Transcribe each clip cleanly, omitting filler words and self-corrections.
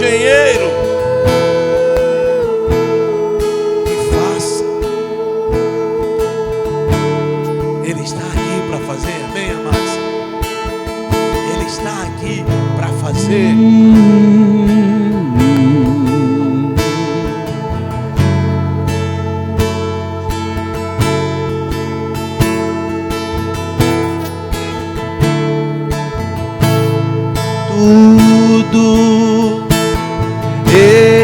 engenheiro e faça. Ele está aqui para fazer, amém, amados? Ele está aqui para fazer. Tudo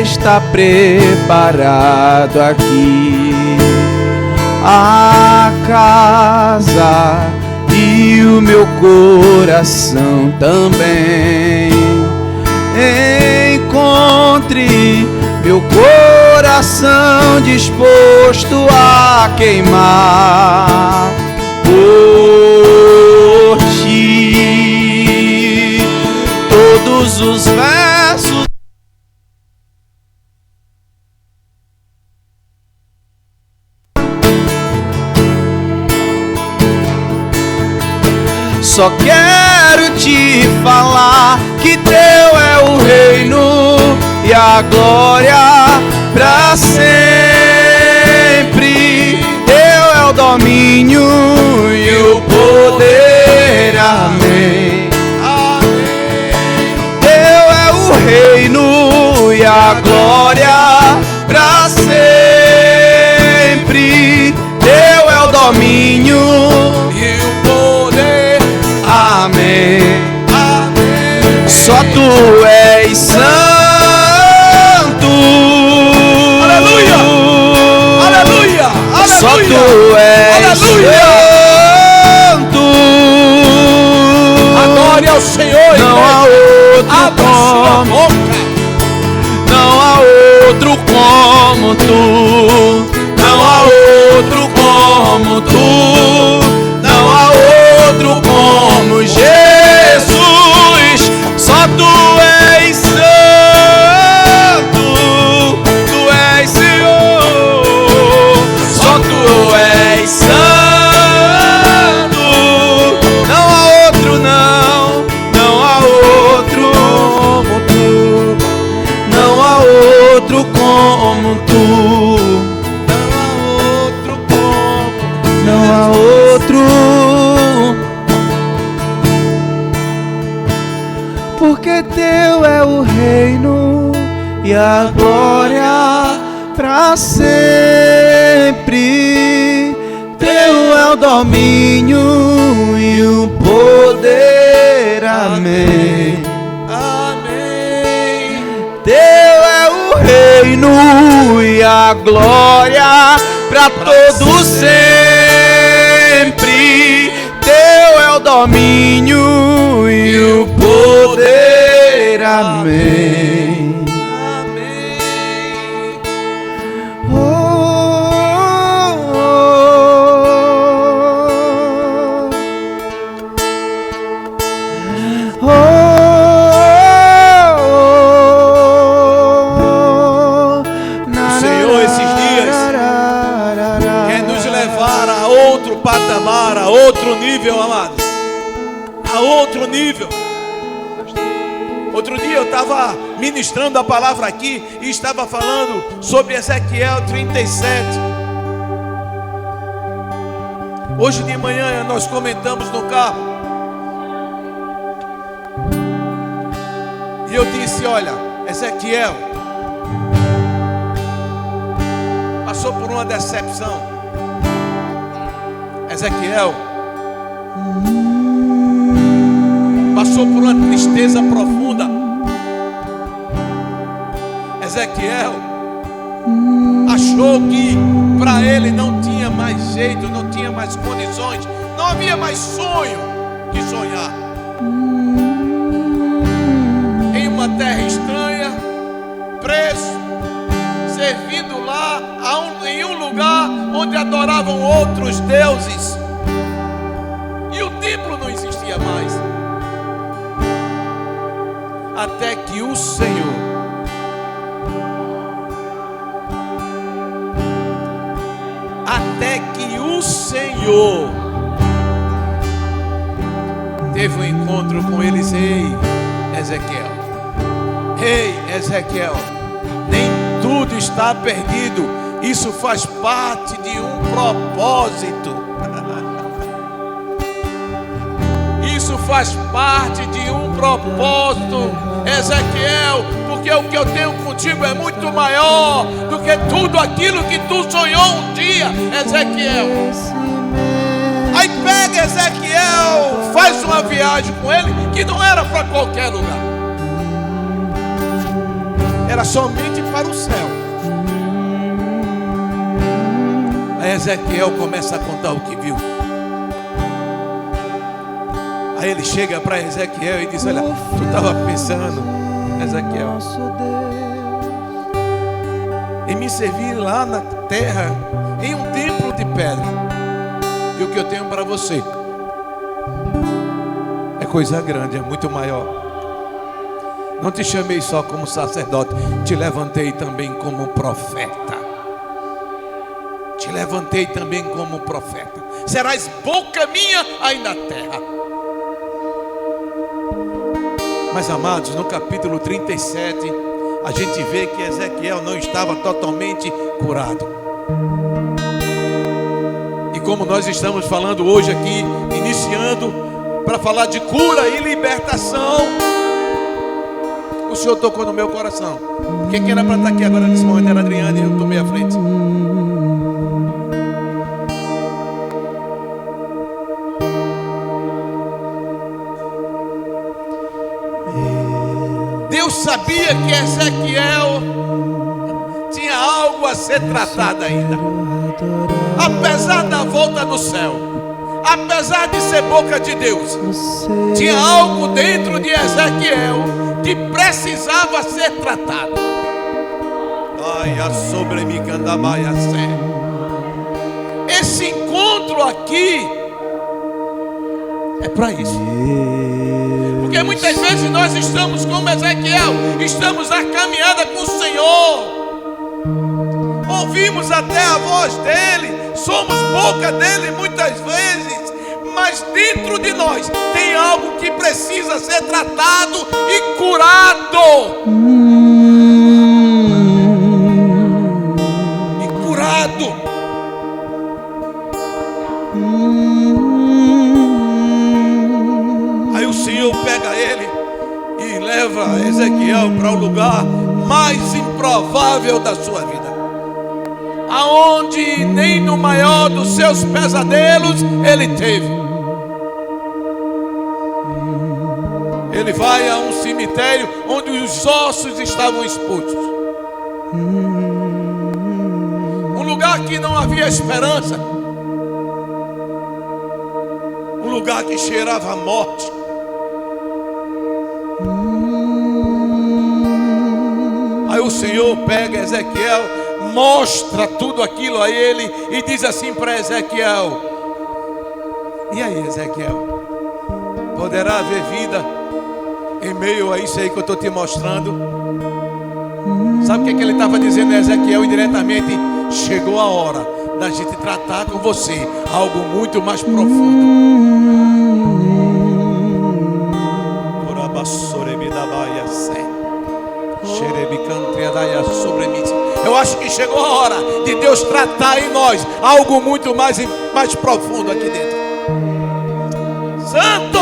está preparado aqui, a casa e o meu coração também. Encontre meu coração disposto a queimar por ti. Todos os versos só quero te falar que teu é o reino e a glória pra sempre. Teu é o domínio e o poder, amém. Reino e a glória pra sempre. Teu é o domínio e o poder, amém. amém. Só tu és santo, aleluia, aleluia, aleluia. Só tu és aleluia. santo. Adore ao Senhor, não há outro como, não há outro como tu, não há outro como tu, não há outro como Jesus. Só tu és santo, tu és Senhor. Só tu és santo, não há outro não, não há outro como tu, não há outro como tu, não há outro. Porque teu é o reino e a glória pra sempre. Teu é o domínio e o poder, amém. amém. Teu é o reino e a glória pra todo sempre. Teu é o domínio e o poder, amém. Amém. Oh, oh, oh, oh. O Senhor esses dias quer nos levar a outro patamar, a outro nível, amados, a outro nível. Outro dia eu estava ministrando a palavra aqui e estava falando sobre Ezequiel 37. Hoje de manhã nós comentamos no carro e eu disse: olha, Ezequiel passou por uma decepção. Ezequiel passou por uma tristeza profunda. Ezequiel achou que para ele não tinha mais jeito, não tinha mais condições, não havia mais sonho que sonhar. Em uma terra estranha, preso, servindo lá em um lugar onde adoravam outros deuses, e o templo não existia mais. Até que o Senhor teve um encontro com eles. Ei, Ezequiel, Ei, Ezequiel, nem tudo está perdido. Isso faz parte de um propósito. Isso faz parte de um propósito, Ezequiel, porque o que eu tenho contigo é muito maior do que tudo aquilo que tu sonhou um dia, Ezequiel. Aí pega Ezequiel, faz uma viagem com ele que não era para qualquer lugar, era somente para o céu. Aí Ezequiel começa a contar o que viu. Aí ele chega para Ezequiel e diz: olha, tu estava pensando, Ezequiel, em me servir lá na terra, em um templo de pedra. E o que eu tenho para você é coisa grande, é muito maior. Não te chamei só como sacerdote, te levantei também como profeta. Te levantei também como profeta. Serás boca minha aí na terra. Mas amados, no capítulo 37, a gente vê que Ezequiel não estava totalmente curado. E como nós estamos falando hoje aqui, iniciando para falar de cura e libertação, o Senhor tocou no meu coração. Quem era para estar aqui agora nesse momento era Adriana, e eu tomei a frente. Deus sabia que Ezequiel tinha algo a ser tratado ainda. Apesar da volta do céu, apesar de ser boca de Deus, tinha algo dentro de Ezequiel que precisava ser tratado. Esse encontro aqui é para isso. Porque muitas vezes nós estamos como Ezequiel, estamos na caminhada com o Senhor, ouvimos até a voz dele, somos boca dele muitas vezes, mas dentro de nós tem algo que precisa ser tratado e curado. E curado. Aí o Senhor pega ele e leva Ezequiel para o lugar mais improvável da sua vida, aonde nem no maior dos seus pesadelos ele teve. Ele vai a um cemitério onde os ossos estavam expostos, um lugar que não havia esperança, um lugar que cheirava a morte. Aí o Senhor pega Ezequiel, mostra tudo aquilo a ele e diz assim para Ezequiel: e aí, Ezequiel, poderá haver vida em meio a isso aí que eu estou te mostrando? Sabe o que ele estava dizendo a Ezequiel indiretamente? Chegou a hora da gente tratar com você algo muito mais profundo. Eu acho que chegou a hora de Deus tratar em nós algo muito mais profundo aqui dentro. Santo!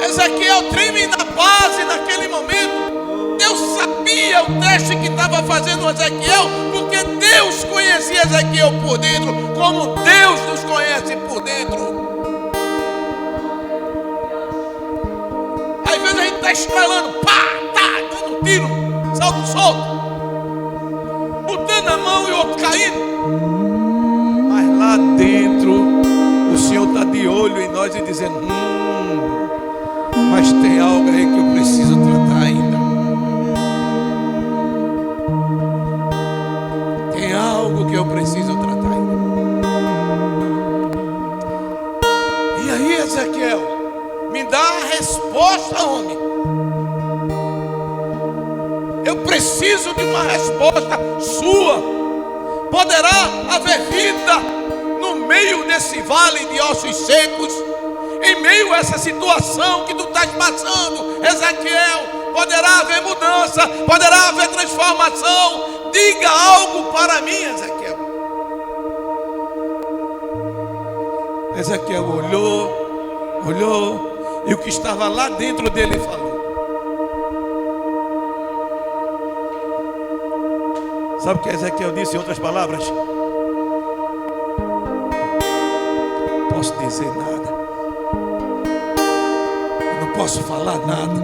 Ezequiel treme na base naquele momento. Deus sabia o teste que estava fazendo Ezequiel, porque Deus conhecia Ezequiel por dentro, como Deus nos conhece por dentro. Às vezes a gente está estralando, pá, tá, dando tiro, salto solto, botando a mão e o outro caindo. Mas lá dentro o Senhor está de olho em nós e dizendo: mas tem algo aí que eu preciso tratar ainda. Tem algo que eu preciso tratar ainda. E aí, Ezequiel, me dá a resposta, homem. Eu preciso de uma resposta sua. Poderá haver vida no meio desse vale de ossos secos, em meio a essa situação que tu estás passando, Ezequiel, poderá haver mudança, poderá haver transformação. Diga algo para mim, Ezequiel. Ezequiel olhou, e o que estava lá dentro dele falou. Sabe o que Ezequiel disse em outras palavras? Não posso dizer nada, eu não posso falar nada,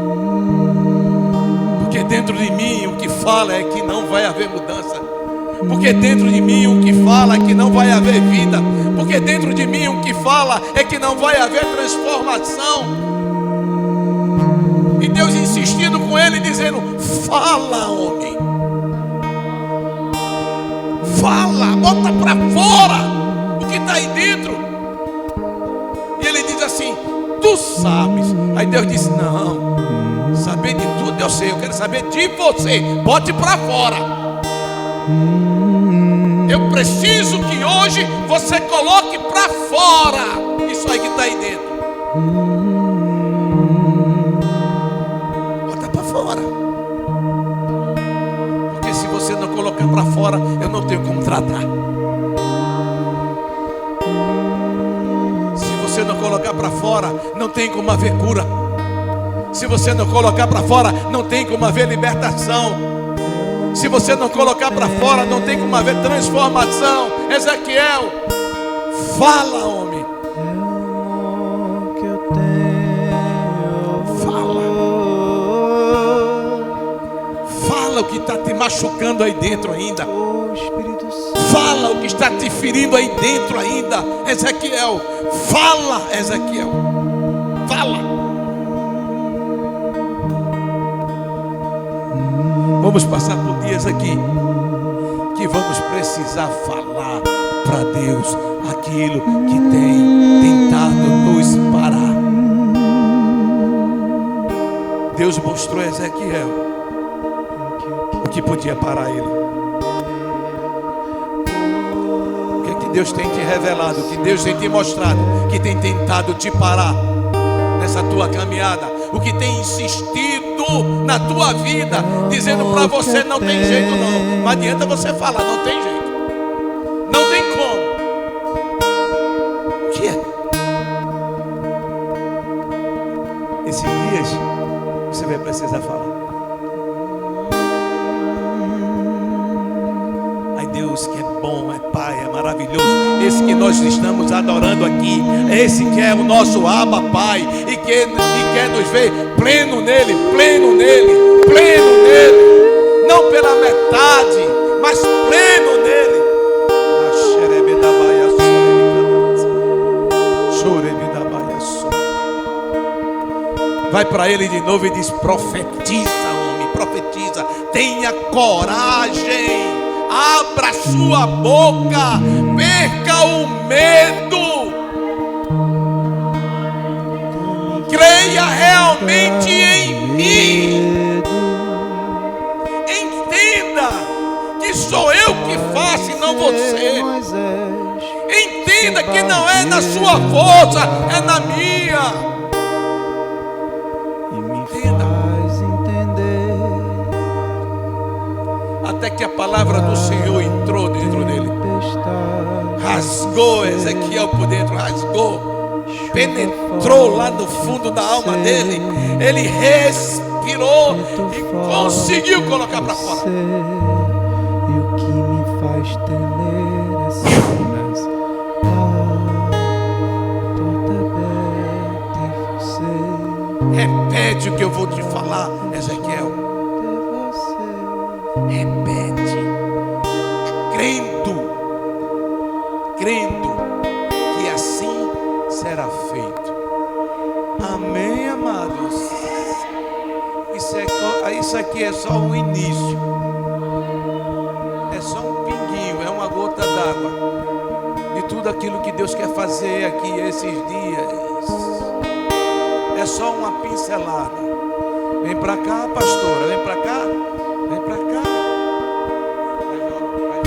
porque dentro de mim o que fala é que não vai haver mudança, porque dentro de mim o que fala é que não vai haver vida, porque dentro de mim o que fala é que não vai haver transformação. E Deus insistindo com ele, dizendo: fala, homem, fala, bota para fora o que está aí dentro. E ele diz assim: tu sabes. Aí Deus disse: não, saber de tudo eu sei, eu quero saber de você, bote para fora. Eu preciso que hoje você coloque para fora isso aí que está aí dentro. Bota para fora, porque se você não colocar para fora, eu não tenho como tratar. Se você não colocar para fora, não tem como haver cura. Se você não colocar para fora, não tem como haver libertação. Se você não colocar para fora, não tem como haver transformação. Ezequiel, fala, homem. Fala. Fala o que está te machucando aí dentro ainda. Fala o que está te ferindo aí dentro ainda. Ezequiel, fala, Ezequiel. Fala. Vamos passar por dias aqui que vamos precisar falar para Deus aquilo que tem tentado nos parar. Deus mostrou a Ezequiel o que podia parar ele. O que é que Deus tem te revelado, o que Deus tem te mostrado, que tem tentado te parar nessa tua caminhada, o que tem insistido na tua vida, dizendo para você: não tem jeito não. Não adianta você falar, não tem jeito, não tem como. O que é? Esses dias você vai precisar falar. Ai, Deus que é bom, é Pai, é maravilhoso, esse que nós estamos adorando aqui, esse que é o nosso Abba Pai, e quer nos ver pleno nele, pleno nele, pleno nele, não pela metade, mas pleno nele. Vai para ele de novo e diz: profetiza, homem, profetiza, tenha coragem, abra sua boca, perca o medo, creia realmente em mim, entenda que sou eu que faço e não você, entenda que não é na sua força, é na minha. Até que a palavra do Senhor entrou dentro dele, rasgou Ezequiel por dentro, rasgou, penetrou lá no fundo da alma dele. Ele respirou e conseguiu colocar para fora. E o que me faz temer as cenas, porta aberta é você. Repete o que eu vou te falar, Ezequiel. Repete, crendo que assim será feito. Amém, amados. Isso aqui é só o início, é só um pinguinho, é uma gota d'água de tudo aquilo que Deus quer fazer aqui esses dias. É só uma pincelada. Vem para cá, pastora, vem para cá. Vem pra cá. Vai,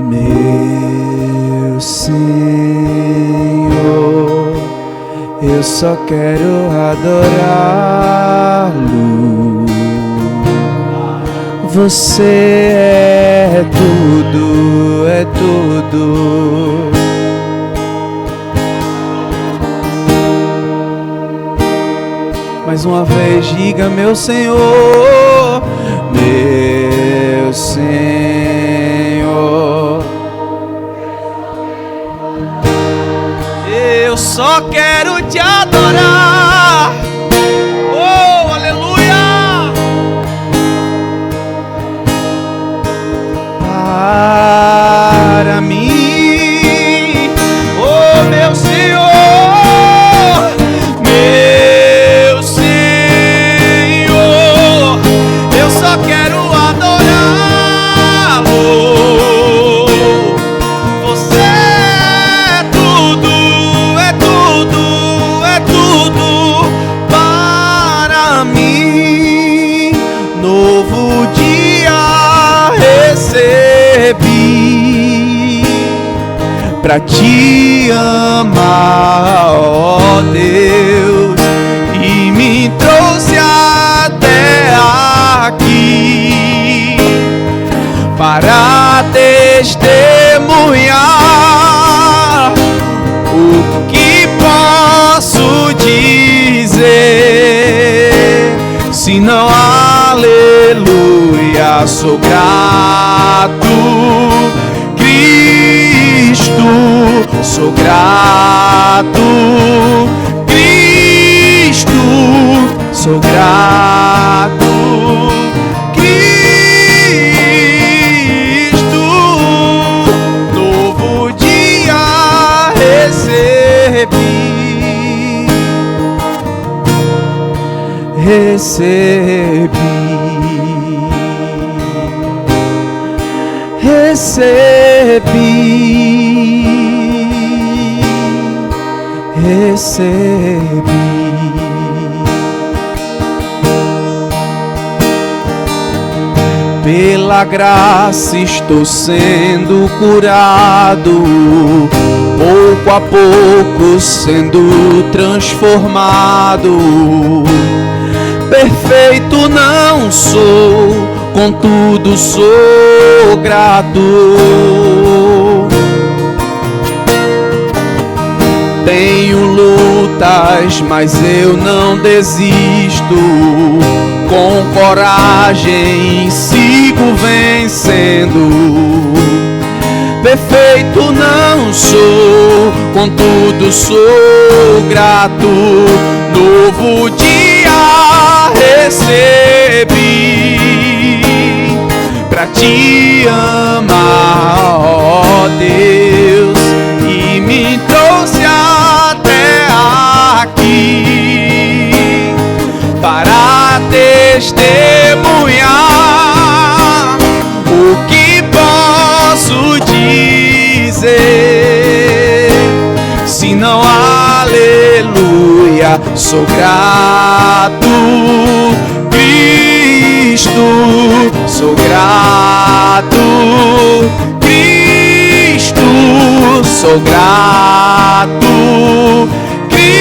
Meu Senhor, eu só quero adorá-lo. Você é tudo, é tudo. Mais uma vez diga, meu Senhor, meu Senhor, eu só quero te adorar. Oh, aleluia! Para mim, oh meu Senhor, meu Senhor, eu só quero adorá-lo. Você é tudo, é tudo, é tudo para mim. Novo dia recebi pra te amar, ó Deus, e me trouxe até aqui para testemunhar o que posso dizer, senão aleluia, sou grato, Cristo, sou grato, Cristo, sou grato, Cristo, novo dia recebi, recebi. Pela graça estou sendo curado, pouco a pouco sendo transformado. Perfeito não sou, contudo sou grato. Tenho lutas, mas eu não desisto. Com coragem sigo vencendo. Perfeito não sou, contudo sou grato. Novo dia recebi pra te amar, ó Deus, e me trouxe até aqui para testemunhar o que posso dizer, senão aleluia, sou grato, Cristo, sou grato, Cristo, sou grato, Cristo,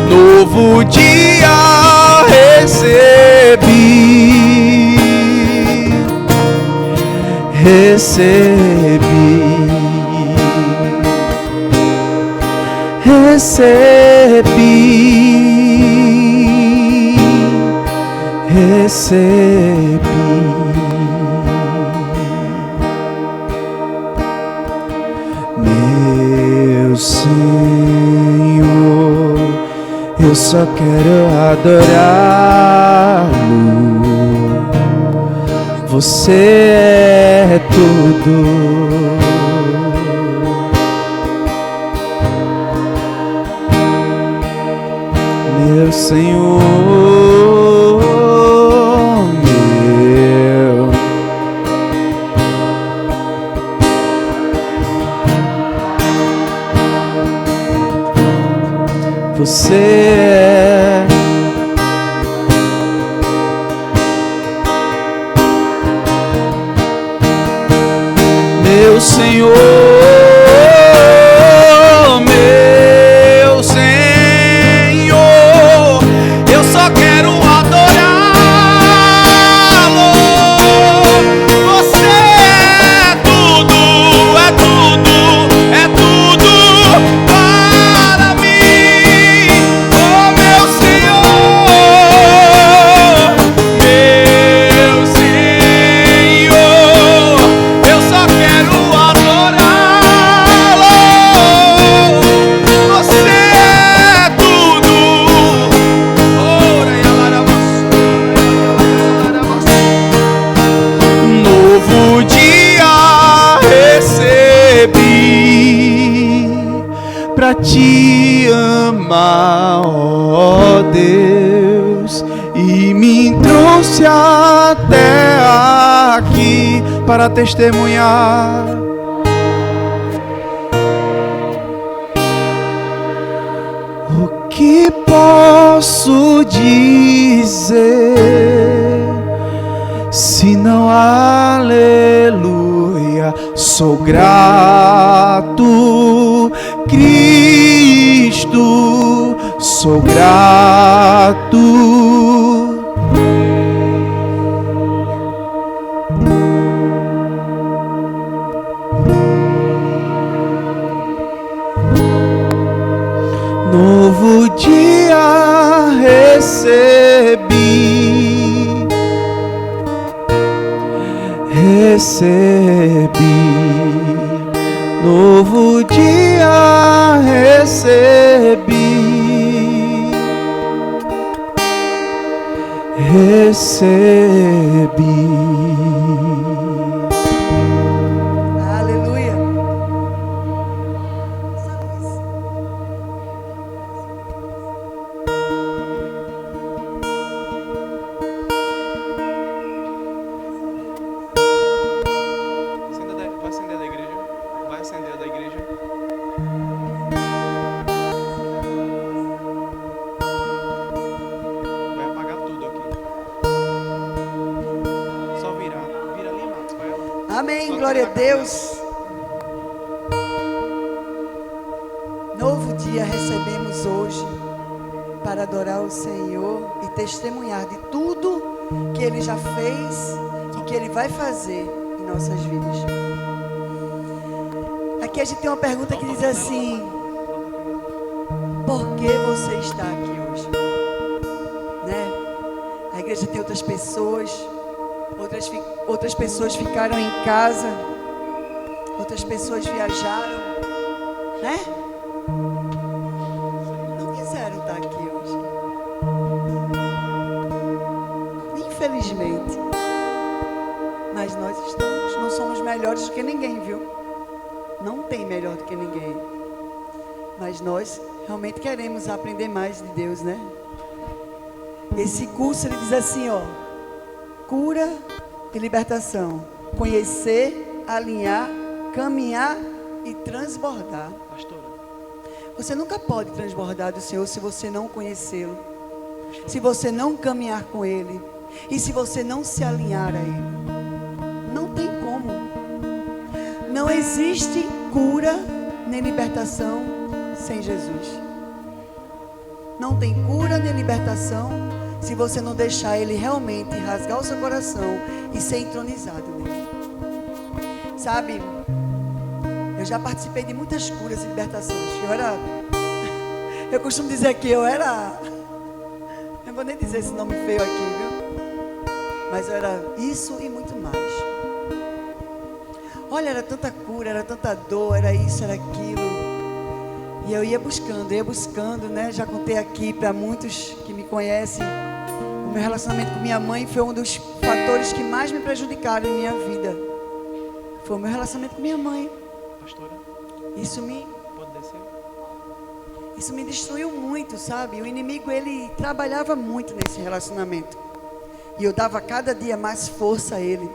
novo dia recebi, recebi. Meu Senhor, eu só quero adorá-lo. Você é tudo. Meu Senhor, meu. Você é Senhor, meu Senhor, eu só quero adorá-lo. Você é tudo, é tudo, é tudo para mim, oh meu Senhor, meu Senhor, eu só quero adorá-lo. Você é tudo. Ora e novo dia recebi pra te amar, ó Deus, e me trouxe até aqui para testemunhar. O que posso dizer se não aleluia? Sou grato, Cristo, sou grato. Novo dia recebi, novo dia recebi. Aleluia. Vai acender da igreja. Vai acender da igreja. Vai apagar tudo aqui. Só virar. Vira ali, Marcos. Vai lá. Amém, Só glória a tocar. Deus. Novo dia recebemos hoje para adorar o Senhor e testemunhar de tudo que Ele já fez e que Ele vai fazer em nossas vidas. Aqui a gente tem uma pergunta que diz assim: por que você está aqui hoje? Né? A igreja tem outras pessoas, outras pessoas ficaram em casa, outras pessoas viajaram, né? Não quiseram estar aqui hoje, infelizmente. Mas nós estamos, não somos melhores do que ninguém, viu? Não tem melhor do que ninguém. Mas nós realmente queremos aprender mais de Deus, né? Esse curso, ele diz assim, ó: cura e libertação. Conhecer, alinhar, caminhar e transbordar. Pastora. Você nunca pode transbordar do Senhor se você não conhecê-lo, se você não caminhar com Ele e se você não se alinhar a Ele. Não tem como. Não existe cura nem libertação sem Jesus. Não tem cura nem libertação se você não deixar Ele realmente rasgar o seu coração e ser entronizado nele. Sabe, eu já participei de muitas curas e libertações. Eu costumo dizer que eu não vou nem dizer esse nome feio aqui, viu? Mas eu era isso e muito mais. Olha, era tanta cura, era tanta dor, era isso, era aquilo. E eu ia buscando, né? Já contei aqui para muitos que me conhecem. O meu relacionamento com minha mãe foi um dos fatores que mais me prejudicaram em minha vida. Foi o meu relacionamento com minha mãe. Pastora, Isso me pode descer? Isso me destruiu muito, sabe? O inimigo, ele trabalhava muito nesse relacionamento. E eu dava cada dia mais força a ele.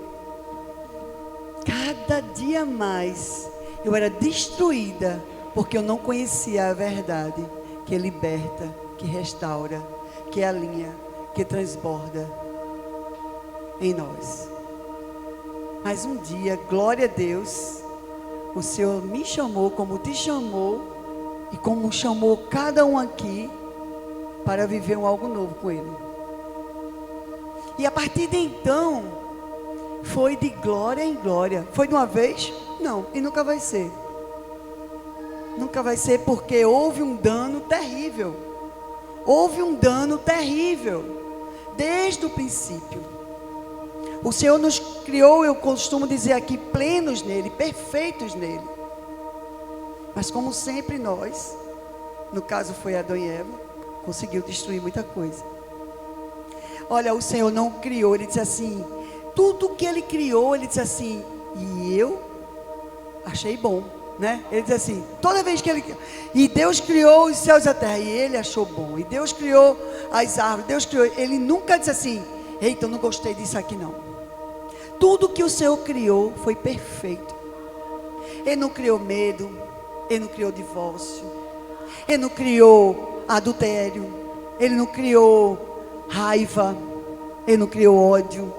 Cada dia mais eu era destruída, porque eu não conhecia a verdade que liberta, que restaura, que alinha, que transborda em nós. Mas um dia, glória a Deus, o Senhor me chamou como te chamou e como chamou cada um aqui para viver algo novo com Ele. E a partir de então, foi de glória em glória. Foi de uma vez? Não, e nunca vai ser. Nunca vai ser, porque houve um dano terrível. Houve um dano terrível, desde o princípio. O Senhor nos criou, eu costumo dizer aqui, plenos nele, perfeitos nele. Mas como sempre nós, no caso foi Adão e Eva, conseguiu destruir muita coisa. Olha, o Senhor não criou, Ele diz assim, tudo que Ele criou, Ele diz assim, e eu achei bom, né? Ele diz assim, toda vez que Ele... E Deus criou os céus e a terra, e Ele achou bom. E Deus criou as árvores, Deus criou... Ele nunca disse assim, eita, eu não gostei disso aqui não. Tudo que o Senhor criou foi perfeito. Ele não criou medo, Ele não criou divórcio, Ele não criou adultério, Ele não criou raiva, Ele não criou ódio.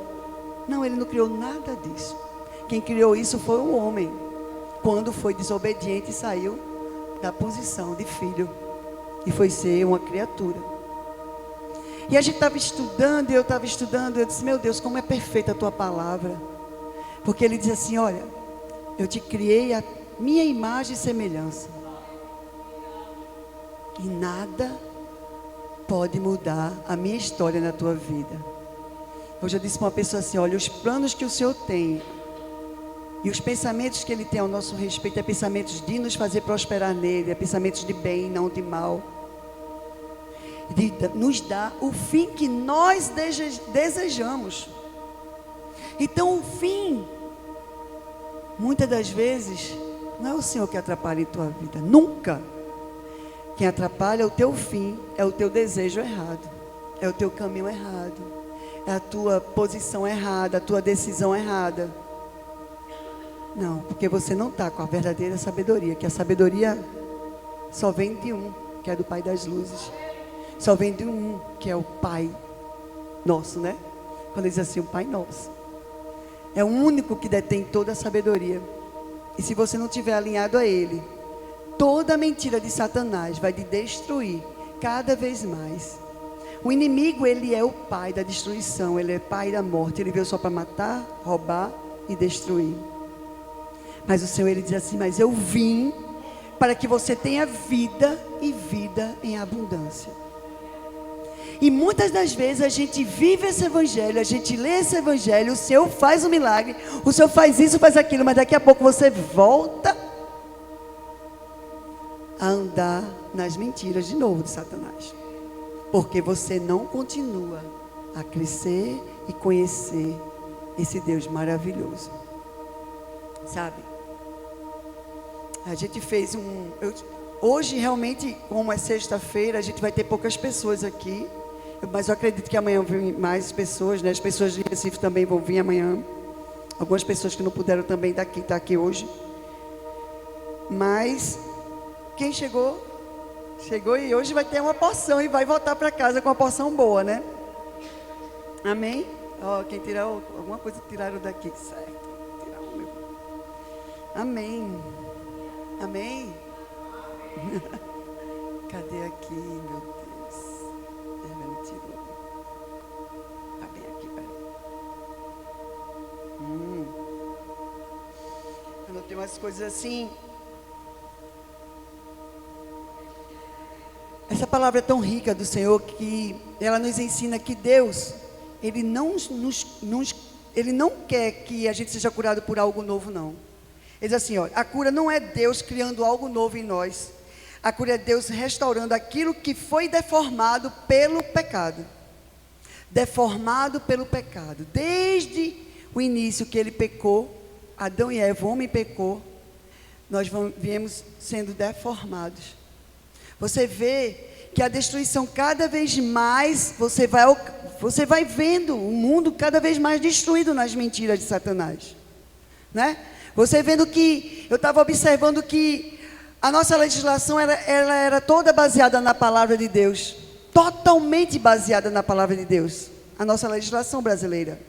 Não, Ele não criou nada disso. Quem criou isso foi o homem, quando foi desobediente e saiu da posição de filho e foi ser uma criatura. E a gente estava estudando, e eu estava estudando, eu disse, meu Deus, como é perfeita a tua palavra. Porque Ele diz assim, olha, eu te criei a minha imagem e semelhança. E nada pode mudar a minha história na tua vida. Hoje eu disse para uma pessoa assim, olha, os planos que o Senhor tem e os pensamentos que Ele tem ao nosso respeito é pensamentos de nos fazer prosperar nele, é pensamentos de bem, não de mal. De nos dar o fim que nós desejamos. Então o fim, muitas das vezes, não é o Senhor que atrapalha em tua vida, nunca. Quem atrapalha o teu fim é o teu desejo errado, é o teu caminho errado, é a tua posição errada, a tua decisão errada. Não, porque você não está com a verdadeira sabedoria, que a sabedoria só vem de um, que é do Pai das luzes. Só vem de um, que é o Pai nosso, né? Quando diz assim, o Pai nosso. É o único que detém toda a sabedoria. E se você não estiver alinhado a Ele, toda a mentira de Satanás vai te destruir cada vez mais. O inimigo, ele é o pai da destruição, ele é pai da morte. Ele veio só para matar, roubar e destruir. Mas o Senhor, Ele diz assim, mas eu vim para que você tenha vida e vida em abundância. E muitas das vezes a gente vive esse evangelho, a gente lê esse evangelho, o Senhor faz um milagre, o Senhor faz isso, faz aquilo, mas daqui a pouco você volta a andar nas mentiras de novo de Satanás. Porque você não continua a crescer e conhecer esse Deus maravilhoso. Sabe? A gente fez hoje realmente, como é sexta-feira, a gente vai ter poucas pessoas aqui. Mas eu acredito que amanhã vão vir mais pessoas, né? As pessoas de Recife também vão vir amanhã. Algumas pessoas que não puderam também estar aqui hoje. Mas quem chegou e hoje vai ter uma porção e vai voltar para casa com uma porção boa, né? Amém? Ó, quem tirou alguma coisa tiraram daqui, certo? Tirar o meu. Amém. Amém. Cadê aqui, meu Deus? Ela me tirou. Tá bem aqui, peraí. Eu notei umas coisas assim. Essa palavra é tão rica do Senhor que ela nos ensina que Deus, Ele não quer que a gente seja curado por algo novo, não. Ele diz assim, ó, a cura não é Deus criando algo novo em nós. A cura é Deus restaurando aquilo que foi deformado pelo pecado. Deformado pelo pecado. Desde o início que ele pecou, Adão e Eva, o homem pecou, nós viemos sendo deformados. Você vê que a destruição cada vez mais, você vai vendo o mundo cada vez mais destruído nas mentiras de Satanás. Né? Você vendo que, eu estava observando que a nossa legislação ela era toda baseada na palavra de Deus. Totalmente baseada na palavra de Deus. A nossa legislação brasileira.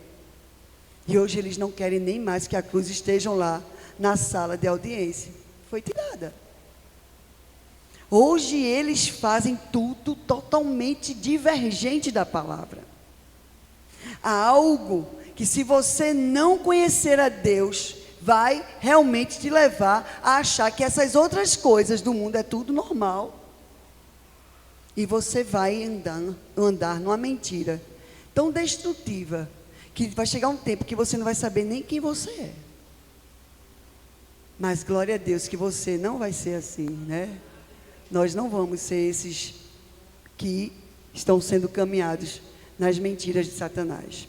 E hoje eles não querem nem mais que a cruz esteja lá na sala de audiência. Foi tirada. Hoje eles fazem tudo totalmente divergente da palavra. Há algo que, se você não conhecer a Deus, vai realmente te levar a achar que essas outras coisas do mundo é tudo normal. E você vai andar numa mentira tão destrutiva, que vai chegar um tempo que você não vai saber nem quem você é. Mas glória a Deus que você não vai ser assim, né? Nós não vamos ser esses que estão sendo caminhados nas mentiras de Satanás.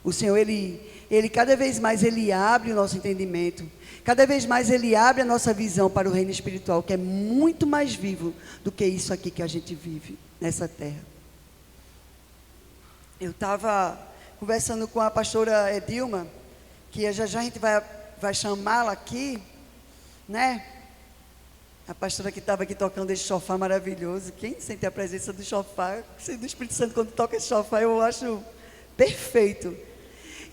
O Senhor, Ele cada vez mais, Ele abre o nosso entendimento. Cada vez mais Ele abre a nossa visão para o reino espiritual, que é muito mais vivo do que isso aqui que a gente vive nessa terra. Eu estava conversando com a pastora Edilma, que já a gente vai chamá-la aqui, né? A pastora que estava aqui tocando esse chofar maravilhoso. Quem sente a presença do chofar, do Espírito Santo quando toca esse chofar, eu acho perfeito.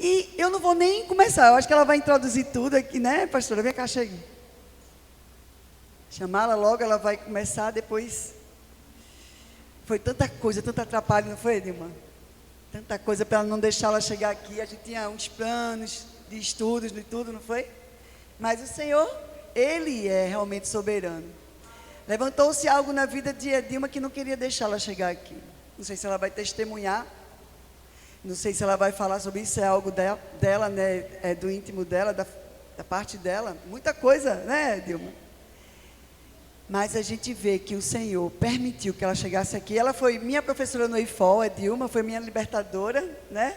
E eu não vou nem começar, eu acho que ela vai introduzir tudo aqui, né, pastora? Vem cá, chega. Chamá-la logo, ela vai começar, depois. Foi tanta coisa, tanto atrapalho, não foi, Edilma? Tanta coisa para ela não deixar ela chegar aqui. A gente tinha uns planos de estudos, de tudo, não foi? Mas o Senhor, Ele é realmente soberano. Levantou-se algo na vida de Edilma que não queria deixar ela chegar aqui. Não sei se ela vai testemunhar. Não sei se ela vai falar sobre isso, é algo dela, né? É do íntimo dela, da parte dela. Muita coisa, né, Edilma? Mas a gente vê que o Senhor permitiu que ela chegasse aqui. Ela foi minha professora no IFOL, Edilma, foi minha libertadora, né?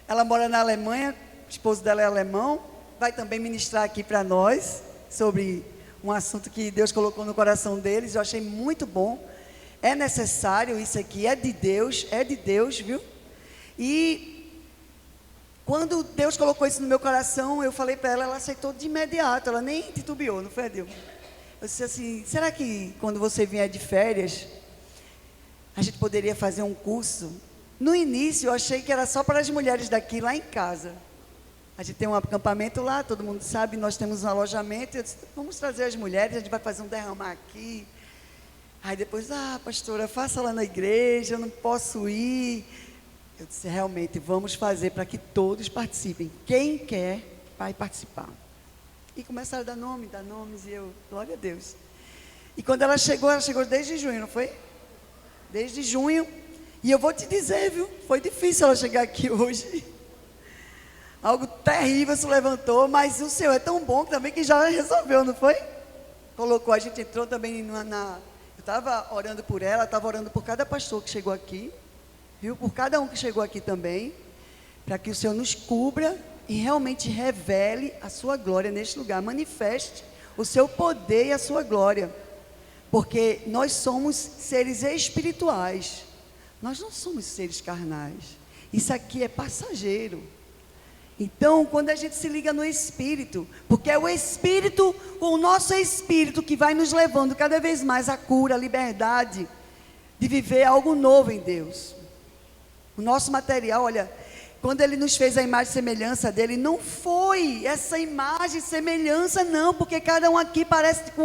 Ela mora na Alemanha, o esposo dela é alemão. Vai também ministrar aqui para nós sobre um assunto que Deus colocou no coração deles. Eu achei muito bom. É necessário isso aqui, é de Deus, viu? E quando Deus colocou isso no meu coração, eu falei para ela, ela aceitou de imediato, ela nem titubeou, não foi, Edilma? Eu disse assim, será que quando você vier de férias, a gente poderia fazer um curso? No início eu achei que era só para as mulheres daqui, lá em casa. A gente tem um acampamento lá, todo mundo sabe, nós temos um alojamento. Eu disse, vamos trazer as mulheres, a gente vai fazer um derramar aqui. Aí depois, pastora, faça lá na igreja, eu não posso ir. Eu disse, realmente, vamos fazer para que todos participem. Quem quer, vai participar. E começaram a dar nomes, e eu, glória a Deus. E quando ela chegou desde junho, não foi? Desde junho. E eu vou te dizer, viu, foi difícil ela chegar aqui hoje. Algo terrível se levantou, mas o Senhor é tão bom também que já resolveu, não foi? Colocou, a gente entrou também eu estava orando por ela, estava orando por cada pastor que chegou aqui. Viu? Por cada um que chegou aqui também, para que o Senhor nos cubra e realmente revele a sua glória neste lugar, manifeste o seu poder e a sua glória, porque nós somos seres espirituais, nós não somos seres carnais, isso aqui é passageiro. Então, quando a gente se liga no Espírito, porque é o Espírito, o nosso Espírito que vai nos levando cada vez mais à cura, à liberdade, de viver algo novo em Deus. O nosso material, olha, quando Ele nos fez a imagem e semelhança dEle, não foi essa imagem e semelhança não, porque cada um aqui parece com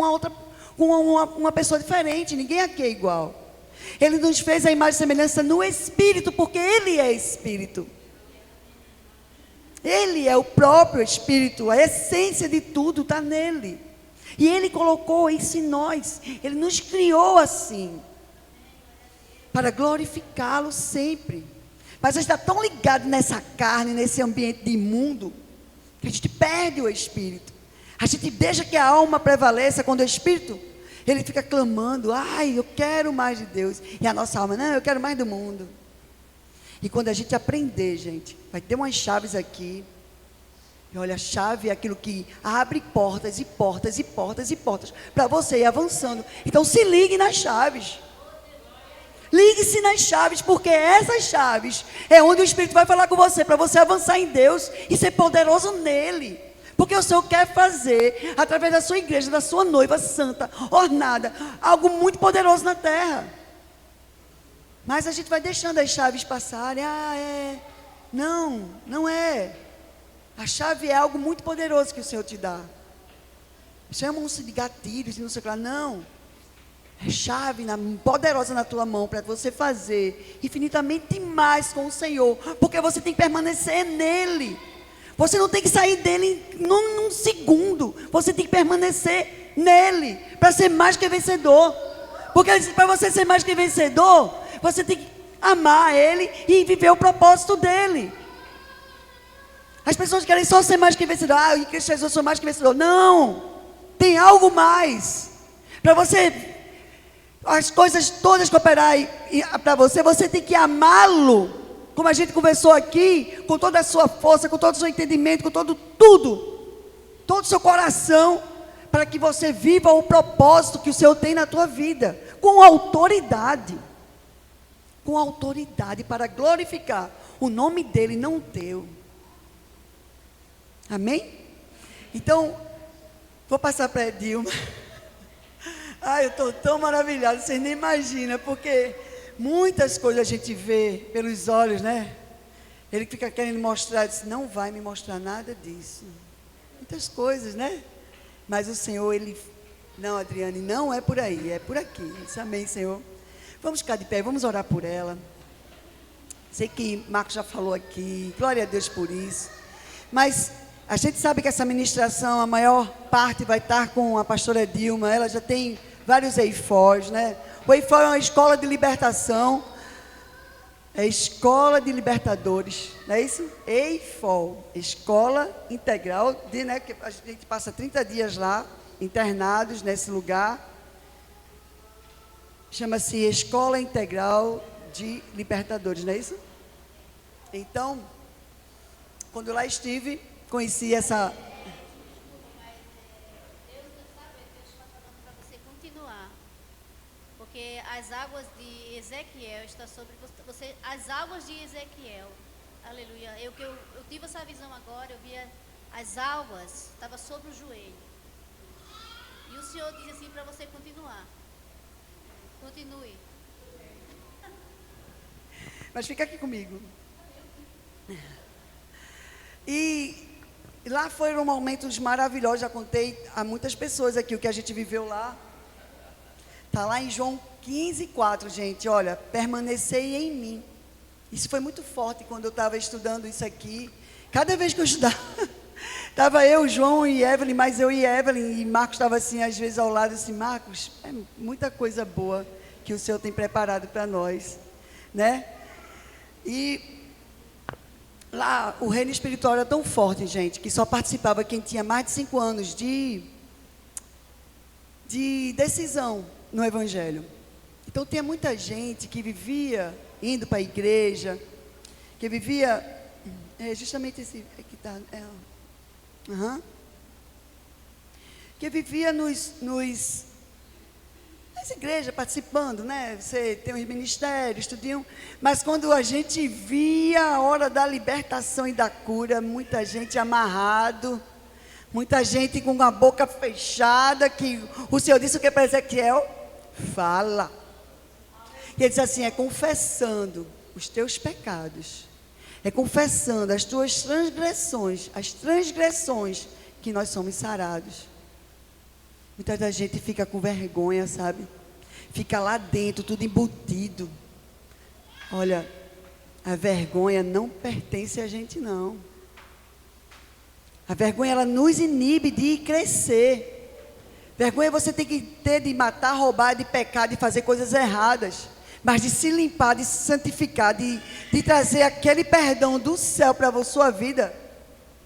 uma pessoa diferente, ninguém aqui é igual. Ele nos fez a imagem e semelhança no Espírito, porque Ele é Espírito. Ele é o próprio Espírito, a essência de tudo está nele. E Ele colocou isso em nós, Ele nos criou assim, para glorificá-lo sempre. Mas a gente está tão ligado nessa carne, nesse ambiente de imundo, que a gente perde o Espírito. A gente deixa que a alma prevaleça, quando o Espírito, ele fica clamando, eu quero mais de Deus. E a nossa alma, não, eu quero mais do mundo. E quando a gente aprender, gente, vai ter umas chaves aqui. E olha, a chave é aquilo que abre portas e portas e portas e portas, para você ir avançando. Então se ligue nas chaves. Ligue-se nas chaves, porque essas chaves é onde o Espírito vai falar com você, para você avançar em Deus e ser poderoso nele. Porque o Senhor quer fazer, através da sua igreja, da sua noiva santa, ornada, algo muito poderoso na terra. Mas a gente vai deixando as chaves passarem. Não é. A chave é algo muito poderoso que o Senhor te dá. Chamam-se de gatilhos e não sei o que lá. Não. É chave poderosa na tua mão para você fazer infinitamente mais com o Senhor. Porque você tem que permanecer nele. Você não tem que sair dele num segundo. Você tem que permanecer nele para ser mais que vencedor. Porque para você ser mais que vencedor, você tem que amar ele e viver o propósito dele. As pessoas querem só ser mais que vencedor. Ah, em Cristo Jesus eu sou mais que vencedor. Não. Tem algo mais. Para você, as coisas todas cooperarem para você, você tem que amá-lo. Como a gente conversou aqui, com toda a sua força, com todo o seu entendimento, com todo o seu coração, para que você viva o propósito que o Senhor tem na tua vida, com autoridade. Com autoridade, para glorificar o nome dele, não o teu. Amém? Então, vou passar para a Dilma. Ai, eu estou tão maravilhada, vocês nem imaginam, porque muitas coisas a gente vê pelos olhos, né? Ele fica querendo mostrar, disse, não vai me mostrar nada disso. Muitas coisas, né? Mas o Senhor, ele... Não, Adriane, não é por aí, é por aqui. Disse, amém, Senhor. Vamos ficar de pé, vamos orar por ela. Sei que Marcos já falou aqui, glória a Deus por isso. Mas a gente sabe que essa ministração, a maior parte vai estar com a pastora Dilma. Ela já tem vários EIFOs, né? O EIFO é uma escola de libertação. É escola de libertadores, não é isso? EIFO, Escola Integral, né, que a gente passa 30 dias lá, internados nesse lugar. Chama-se Escola Integral de Libertadores, não é isso? Então, quando lá estive, conheci essa... Deus está falando para você continuar. Porque as águas de Ezequiel estão sobre você. As águas de Ezequiel. Aleluia. Eu tive essa visão agora, eu via as águas, estava sobre o joelho. E o Senhor diz assim para você continuar. Continue. Mas fica aqui comigo. E lá foram momentos maravilhosos. Já contei a muitas pessoas aqui o que a gente viveu lá. Está lá em João 15:4, gente. Olha, permanecei em mim. Isso foi muito forte quando eu estava estudando isso aqui. Cada vez que eu estudava, estava eu, João e Evelyn, mas eu e Evelyn, e Marcos estava assim, às vezes ao lado, assim, Marcos, é muita coisa boa que o Senhor tem preparado para nós, né? E lá, o reino espiritual era tão forte, gente, que só participava quem tinha mais de 5 anos de decisão no Evangelho. Então, tinha muita gente que vivia indo para a igreja, que vivia, justamente esse, aqui está, que vivia nas igrejas, participando, né? Você tem os ministérios, tudinho. Mas quando a gente via a hora da libertação e da cura, muita gente amarrado, muita gente com a boca fechada, que o Senhor disse o que para Ezequiel? Fala. E ele diz assim, é confessando os teus pecados, é confessando as tuas transgressões, as transgressões que nós somos sarados. Muita da gente fica com vergonha, sabe? Fica lá dentro, tudo embutido. Olha, a vergonha não pertence a gente, não. A vergonha, ela nos inibe de crescer. Vergonha você tem que ter de matar, roubar, de pecar, de fazer coisas erradas. Mas de se limpar, de se santificar, de trazer aquele perdão do céu para a sua vida.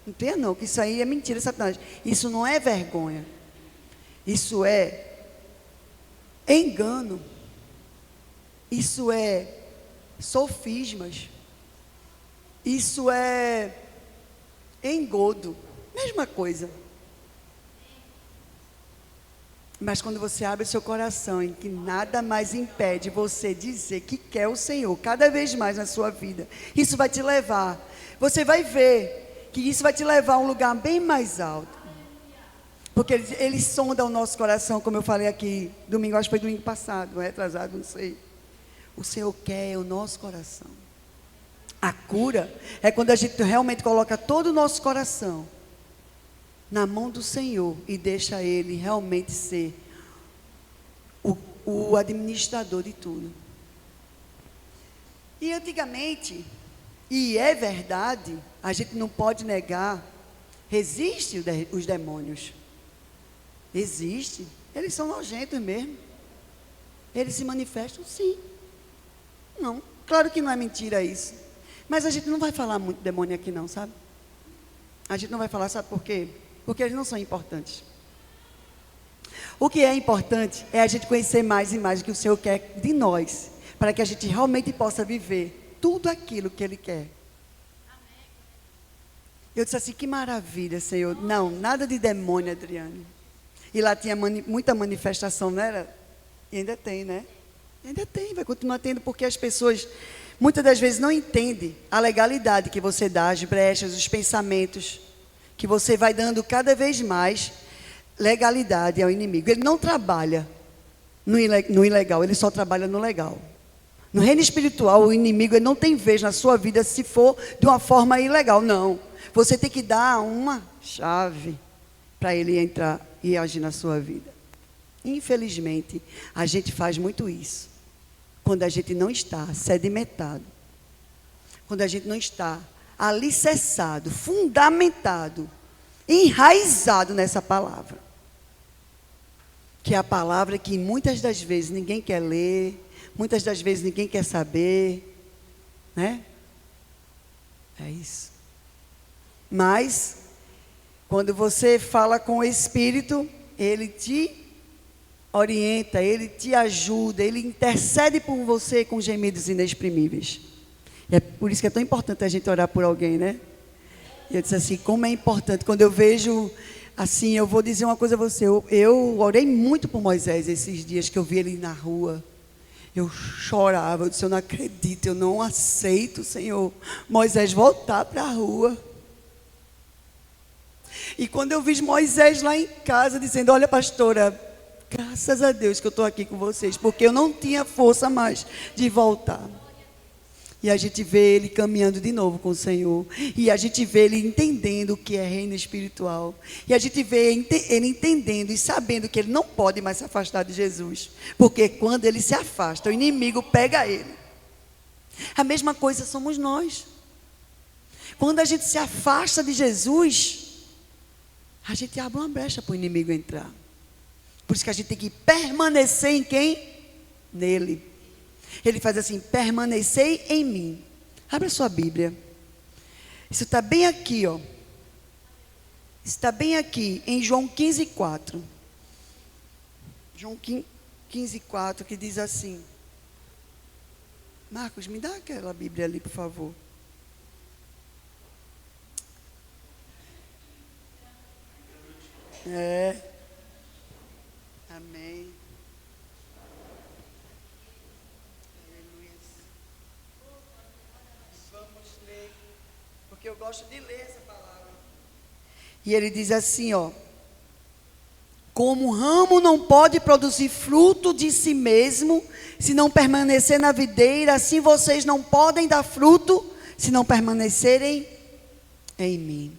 Não tenha não, que isso aí é mentira, Satanás. Isso não é vergonha. Isso é engano. Isso é sofismas. Isso é engodo. Mesma coisa. Mas quando você abre seu coração, em que nada mais impede você dizer que quer o Senhor, cada vez mais na sua vida, isso vai te levar. Você vai ver que isso vai te levar a um lugar bem mais alto. Porque ele sonda o nosso coração, como eu falei aqui, domingo, acho que foi domingo passado, atrasado, não sei. O Senhor quer o nosso coração. A cura é quando a gente realmente coloca todo o nosso coração na mão do Senhor e deixa Ele realmente ser o administrador de tudo. E antigamente, e é verdade, a gente não pode negar, existe os demônios. Existe. Eles são nojentos mesmo. Eles se manifestam, sim. Não, claro que não é mentira isso. Mas a gente não vai falar muito de demônio aqui não, sabe? A gente não vai falar, sabe por quê? Porque eles não são importantes. O que é importante é a gente conhecer mais e mais o que o Senhor quer de nós, para que a gente realmente possa viver tudo aquilo que Ele quer. Eu disse assim, que maravilha, Senhor. Não, nada de demônio, Adriane. E lá tinha muita manifestação, não era? E ainda tem, né? Ainda tem, vai continuar tendo, porque as pessoas, muitas das vezes, não entendem a legalidade que você dá, as brechas, os pensamentos, que você vai dando cada vez mais legalidade ao inimigo. Ele não trabalha no ilegal, ele só trabalha no legal. No reino espiritual, o inimigo ele não tem vez na sua vida se for de uma forma ilegal, não. Você tem que dar uma chave para ele entrar e agir na sua vida. Infelizmente, a gente faz muito isso. Quando a gente não está sedimentado, quando a gente não está alicerçado, fundamentado, enraizado nessa palavra. Que é a palavra que muitas das vezes ninguém quer ler, muitas das vezes ninguém quer saber, né? É isso. Mas, quando você fala com o Espírito, Ele te orienta, Ele te ajuda, Ele intercede por você com gemidos inexprimíveis. E é por isso que é tão importante a gente orar por alguém, né? E eu disse assim, como é importante, quando eu vejo, assim, eu vou dizer uma coisa a você, eu orei muito por Moisés esses dias que eu vi ele na rua. Eu chorava, eu disse, eu não acredito, eu não aceito, Senhor, Moisés voltar para a rua. E quando eu vi Moisés lá em casa, dizendo, olha pastora, graças a Deus que eu estou aqui com vocês, porque eu não tinha força mais de voltar. E a gente vê ele caminhando de novo com o Senhor. E a gente vê ele entendendo o que é reino espiritual. E a gente vê ele entendendo e sabendo que ele não pode mais se afastar de Jesus. Porque quando ele se afasta, o inimigo pega ele. A mesma coisa somos nós. Quando a gente se afasta de Jesus, a gente abre uma brecha para o inimigo entrar. Por isso que a gente tem que permanecer em quem? Nele. Ele faz assim, permanecei em mim. Abra sua Bíblia. Isso está bem aqui, ó. Está bem aqui, em João 15:4. João 15:4, que diz assim. Marcos, me dá aquela Bíblia ali, por favor. Amém. Porque eu gosto de ler essa palavra. E ele diz assim, ó. Como o ramo não pode produzir fruto de si mesmo, se não permanecer na videira, assim vocês não podem dar fruto, se não permanecerem em mim.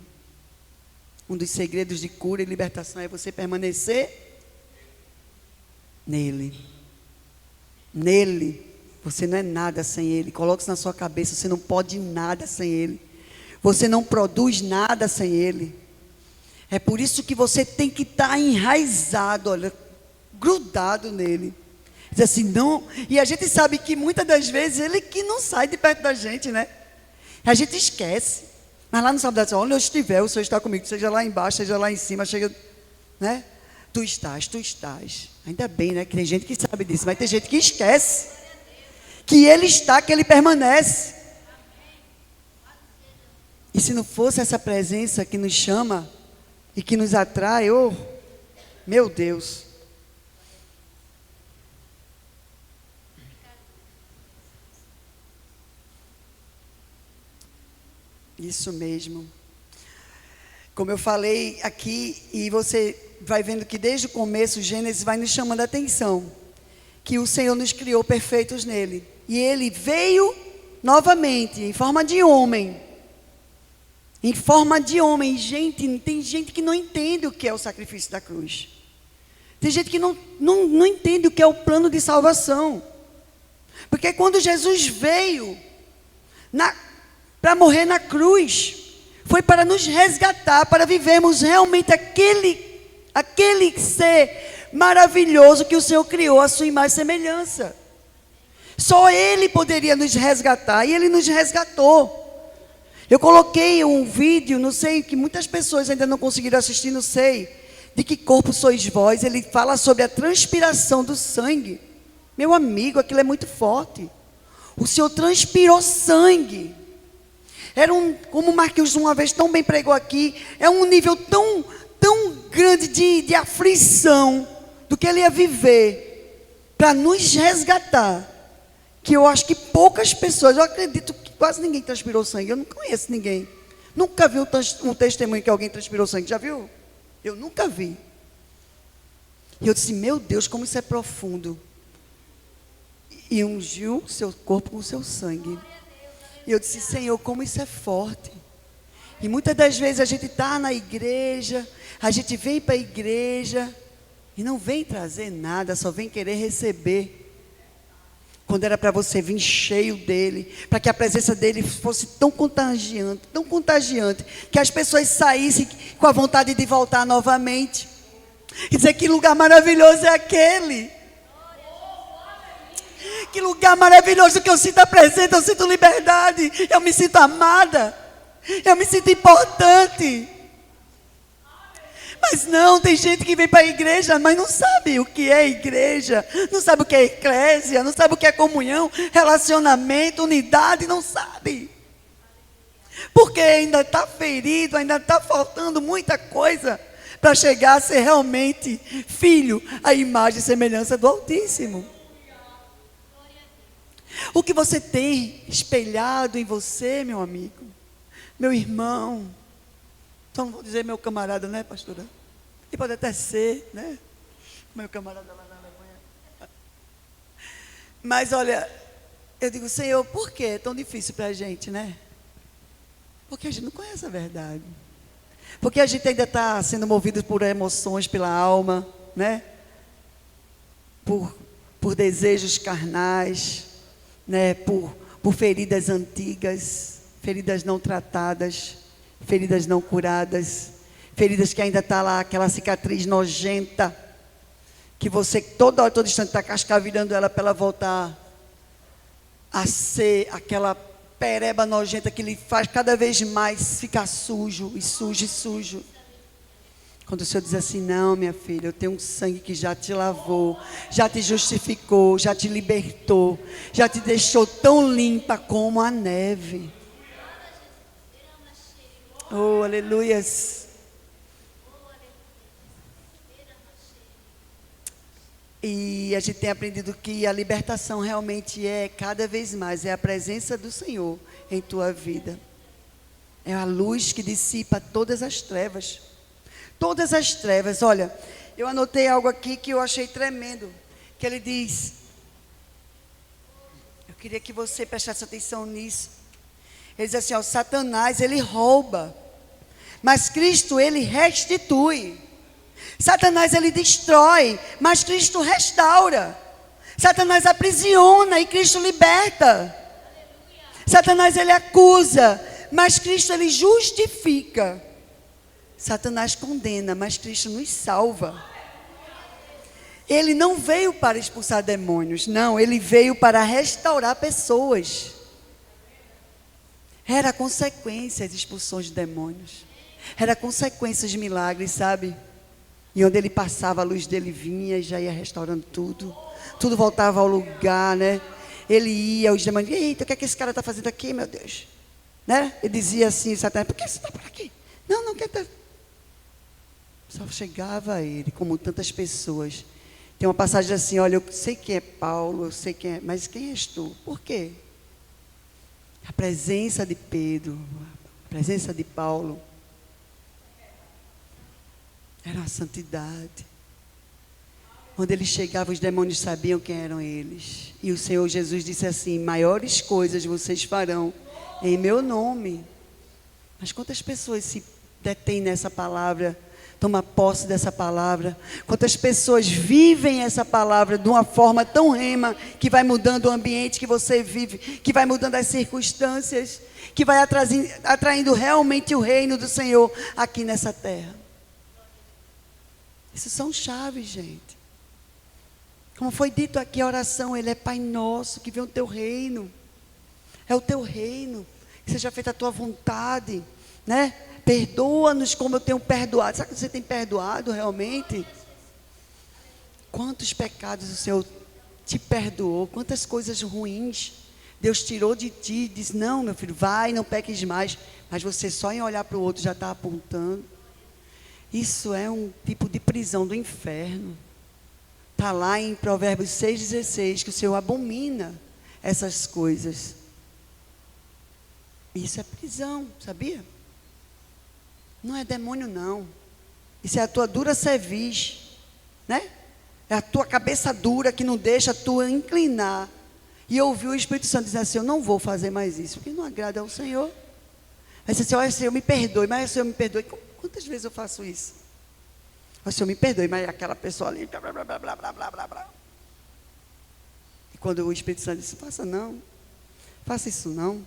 Um dos segredos de cura e libertação é você permanecer nele. Nele. Você não é nada sem ele. Coloque isso na sua cabeça, você não pode nada sem ele. Você não produz nada sem ele. É por isso que você tem que estar enraizado, olha, grudado nele. Diz assim, não. E a gente sabe que muitas das vezes ele que não sai de perto da gente, né? A gente esquece. Mas lá no sábado, assim, onde eu estiver, o Senhor está comigo. Seja lá embaixo, seja lá em cima, chega, né? Tu estás. Ainda bem, né? Que tem gente que sabe disso, mas tem gente que esquece. Que ele está, que ele permanece. E se não fosse essa presença que nos chama e que nos atrai, oh, meu Deus. Isso mesmo. Como eu falei aqui, e você vai vendo que desde o começo o Gênesis vai nos chamando a atenção, que o Senhor nos criou perfeitos nele. E ele veio novamente, em forma de homem, em forma de homem. Gente, tem gente que não entende o que é o sacrifício da cruz. Tem gente que não entende o que é o plano de salvação. Porque quando Jesus veio para morrer na cruz, foi para nos resgatar, para vivermos realmente aquele ser maravilhoso que o Senhor criou, a sua imagem e semelhança. Só Ele poderia nos resgatar, e Ele nos resgatou. Eu coloquei um vídeo, não sei, que muitas pessoas ainda não conseguiram assistir, não sei, de que corpo sois vós. Ele fala sobre a transpiração do sangue. Meu amigo, aquilo é muito forte. O Senhor transpirou sangue. Como o Marquinhos uma vez tão bem pregou aqui, é um nível tão grande de aflição do que Ele ia viver para nos resgatar, que eu acho que poucas pessoas, eu acredito que quase ninguém transpirou sangue. Eu não conheço ninguém. Nunca vi um testemunho que alguém transpirou sangue. Já viu? Eu nunca vi. E eu disse, meu Deus, como isso é profundo. E ungiu seu corpo com o seu sangue. E eu disse, Senhor, como isso é forte. E muitas das vezes a gente está na igreja, a gente vem para a igreja e não vem trazer nada, só vem querer receber. Quando era para você vir cheio dele, para que a presença dele fosse tão contagiante, que as pessoas saíssem com a vontade de voltar novamente. E dizer, que lugar maravilhoso é aquele. Que lugar maravilhoso que eu sinto a presença, eu sinto liberdade, eu me sinto amada, eu me sinto importante. Mas não, tem gente que vem para a igreja, mas não sabe o que é igreja, não sabe o que é eclésia, não sabe o que é comunhão, relacionamento, unidade, não sabe. Porque ainda está ferido, ainda está faltando muita coisa para chegar a ser realmente filho, à imagem e semelhança do Altíssimo. O que você tem espelhado em você, meu amigo, meu irmão, então não vou dizer meu camarada, né, pastora? E pode até ser, né? Meu camarada lá na Alemanha. Mas olha, eu digo, Senhor, por que é tão difícil para a gente, né? Porque a gente não conhece a verdade. Porque a gente ainda está sendo movido por emoções, pela alma, né? Por desejos carnais, né? Por feridas antigas, feridas não tratadas, feridas não curadas, feridas que ainda está lá, aquela cicatriz nojenta, que você toda hora, todo instante está cascavilhando ela para ela voltar a ser aquela pereba nojenta que lhe faz cada vez mais ficar sujo e sujo e sujo. Quando o Senhor diz assim, não, minha filha, eu tenho um sangue que já te lavou, já te justificou, já te libertou, já te deixou tão limpa como a neve. Oh, aleluias. E a gente tem aprendido que a libertação realmente é, cada vez mais, é a presença do Senhor em tua vida. É a luz que dissipa todas as trevas. Todas as trevas. Olha, eu anotei algo aqui que eu achei tremendo. Que ele diz, eu queria que você prestasse atenção nisso. Ele diz assim, ó, Satanás, ele rouba, mas Cristo, ele restitui. Satanás, ele destrói, mas Cristo restaura. Satanás aprisiona e Cristo liberta. Satanás, ele acusa, mas Cristo, ele justifica. Satanás condena, mas Cristo nos salva. Ele não veio para expulsar demônios, não, ele veio para restaurar pessoas. Era consequência de expulsões de demônios. Era consequência de milagres, sabe? E onde ele passava, a luz dele vinha e já ia restaurando tudo. Tudo voltava ao lugar, né? Ele ia, os demônios, eita, o que é que esse cara está fazendo aqui, meu Deus? Né? Ele dizia assim, Satanás, por que você está por aqui? Não quer estar. Só chegava a ele, como tantas pessoas. Tem uma passagem assim, olha, eu sei quem é Paulo, eu sei quem é, mas quem és tu? Por quê? A presença de Pedro, a presença de Paulo, era uma santidade. Onde ele chegava, os demônios sabiam quem eram eles. E o Senhor Jesus disse assim, maiores coisas vocês farão em meu nome. Mas quantas pessoas se detêm nessa palavra, tomam posse dessa palavra? Quantas pessoas vivem essa palavra de uma forma tão rema, que vai mudando o ambiente que você vive, que vai mudando as circunstâncias, que vai atraindo realmente o reino do Senhor aqui nessa terra? Isso são chaves, gente. Como foi dito aqui, a oração, ele é Pai Nosso, que vem o teu reino. É o teu reino. Que seja feita a tua vontade, né? Perdoa-nos como eu tenho perdoado. Sabe que você tem perdoado realmente? Quantos pecados o Senhor te perdoou? Quantas coisas ruins Deus tirou de ti? Diz, não, meu filho, vai, não peques mais. Mas você só em olhar para o outro já está apontando. Isso é um tipo de prisão do inferno. Está lá em Provérbios 6,16, que o Senhor abomina essas coisas. Isso é prisão, sabia? Não é demônio, não. Isso é a tua dura cerviz, né? É a tua cabeça dura que não deixa tu inclinar e ouvir o Espírito Santo dizer assim, eu não vou fazer mais isso, porque não agrada ao Senhor. Aí você diz assim, olha, Senhor, me perdoe, mas Senhor, me perdoe. Quantas vezes eu faço isso? O Senhor, me perdoe, mas aquela pessoa ali, blá, blá, blá, blá, blá, blá, blá, blá. E quando o Espírito Santo disse, faça isso não.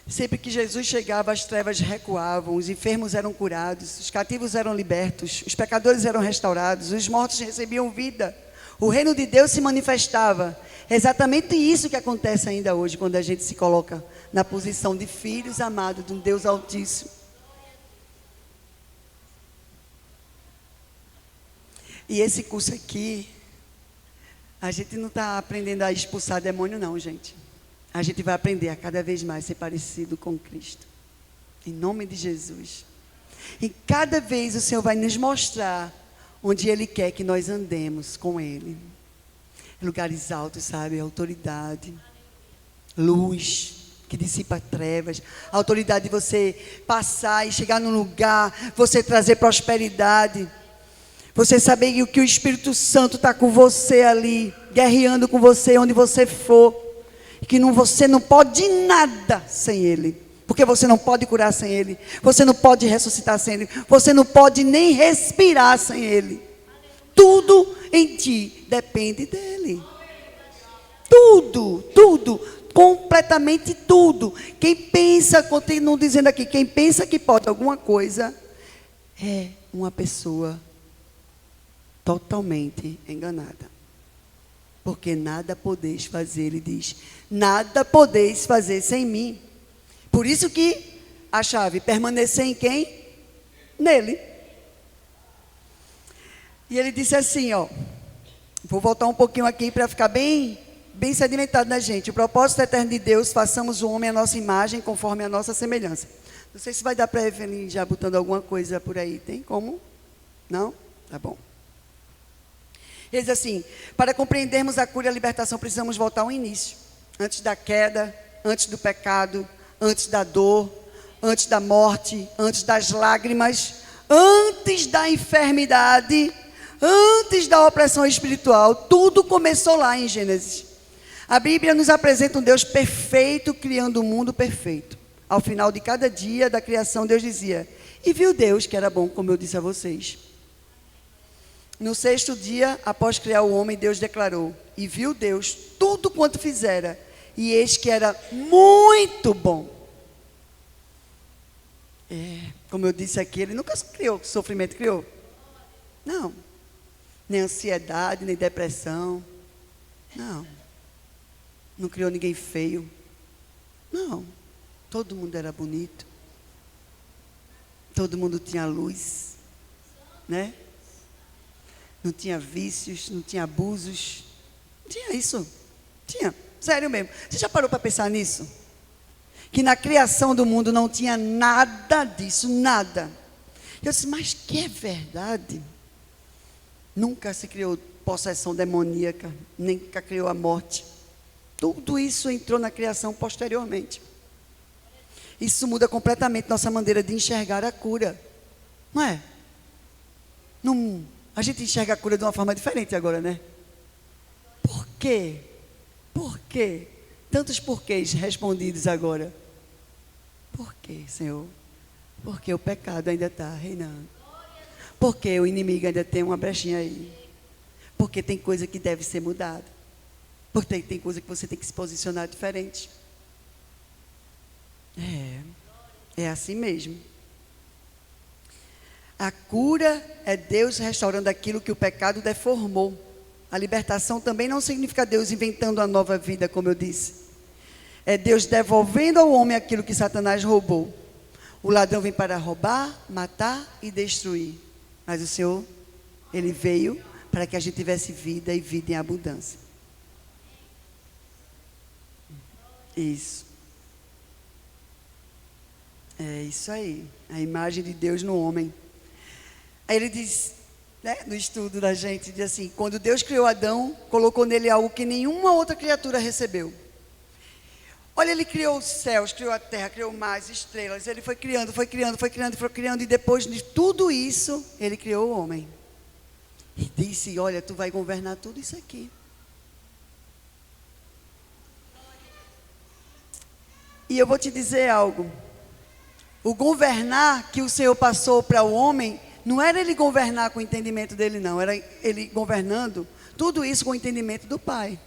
Sempre que Jesus chegava, as trevas recuavam, os enfermos eram curados, os cativos eram libertos, os pecadores eram restaurados, os mortos recebiam vida. O reino de Deus se manifestava. É exatamente isso que acontece ainda hoje, quando a gente se coloca na posição de filhos amados de um Deus Altíssimo. E esse curso aqui, a gente não está aprendendo a expulsar demônio não, gente. A gente vai aprender a cada vez mais ser parecido com Cristo. Em nome de Jesus. E cada vez o Senhor vai nos mostrar onde Ele quer que nós andemos com Ele. Lugares altos, sabe? Autoridade. Luz que dissipa trevas. A autoridade de você passar e chegar num lugar, você trazer prosperidade. Você saber que o Espírito Santo está com você ali, guerreando com você onde você for. Que você não pode nada sem Ele. Porque você não pode curar sem Ele. Você não pode ressuscitar sem Ele. Você não pode nem respirar sem Ele. Tudo em ti depende dEle. Tudo, tudo. Completamente tudo. Quem pensa, continuo dizendo aqui, quem pensa que pode alguma coisa, é uma pessoa totalmente enganada. Porque nada podeis fazer, ele diz, nada podeis fazer sem mim. Por isso que a chave, permanecer em quem? Nele. E ele disse assim, ó, vou voltar um pouquinho aqui para ficar bem sedimentado na gente. O propósito eterno de Deus, façamos o homem à nossa imagem, conforme a nossa semelhança. Não sei se vai dar para Evelyn já botando alguma coisa por aí, tem como? Não? Tá bom. Ele diz assim, para compreendermos a cura e a libertação, precisamos voltar ao início. Antes da queda, antes do pecado, antes da dor, antes da morte, antes das lágrimas, antes da enfermidade, antes da opressão espiritual. Tudo começou lá em Gênesis. A Bíblia nos apresenta um Deus perfeito, criando um mundo perfeito. Ao final de cada dia da criação, Deus dizia, e viu Deus que era bom, como eu disse a vocês. No sexto dia, após criar o homem, Deus declarou, e viu Deus tudo quanto fizera, e eis que era muito bom. Como eu disse aqui, ele nunca criou sofrimento, criou? Não. Nem ansiedade, nem depressão. Não. Não criou ninguém feio. Não. Todo mundo era bonito. Todo mundo tinha luz, né? Não tinha vícios, não tinha abusos. Tinha isso. Tinha. Sério mesmo. Você já parou para pensar nisso? Que na criação do mundo não tinha nada disso, nada. Eu disse, mas que é verdade? Nunca se criou possessão demoníaca, nunca criou a morte. Tudo isso entrou na criação posteriormente. Isso muda completamente nossa maneira de enxergar a cura. Não é? Não... A gente enxerga a cura de uma forma diferente agora, né? Por quê? Por quê? Tantos porquês respondidos agora. Por quê, Senhor? Porque o pecado ainda está reinando. Porque o inimigo ainda tem uma brechinha aí. Porque tem coisa que deve ser mudada. Porque tem coisa que você tem que se posicionar diferente. É assim mesmo. A cura é Deus restaurando aquilo que o pecado deformou. A libertação também não significa Deus inventando uma nova vida, como eu disse. É Deus devolvendo ao homem aquilo que Satanás roubou. O ladrão vem para roubar, matar e destruir. Mas o Senhor, Ele veio para que a gente tivesse vida e vida em abundância. Isso. É isso aí. A imagem de Deus no homem. Aí ele diz, né, no estudo da gente, diz assim: quando Deus criou Adão, colocou nele algo que nenhuma outra criatura recebeu. Olha, ele criou os céus, criou a terra, criou mais estrelas. Ele foi criando, e depois de tudo isso, ele criou o homem. E disse: olha, tu vai governar tudo isso aqui. E eu vou te dizer algo. O governar que o Senhor passou para o homem, não era ele governar com o entendimento dele, não. Era ele governando tudo isso com o entendimento do Pai.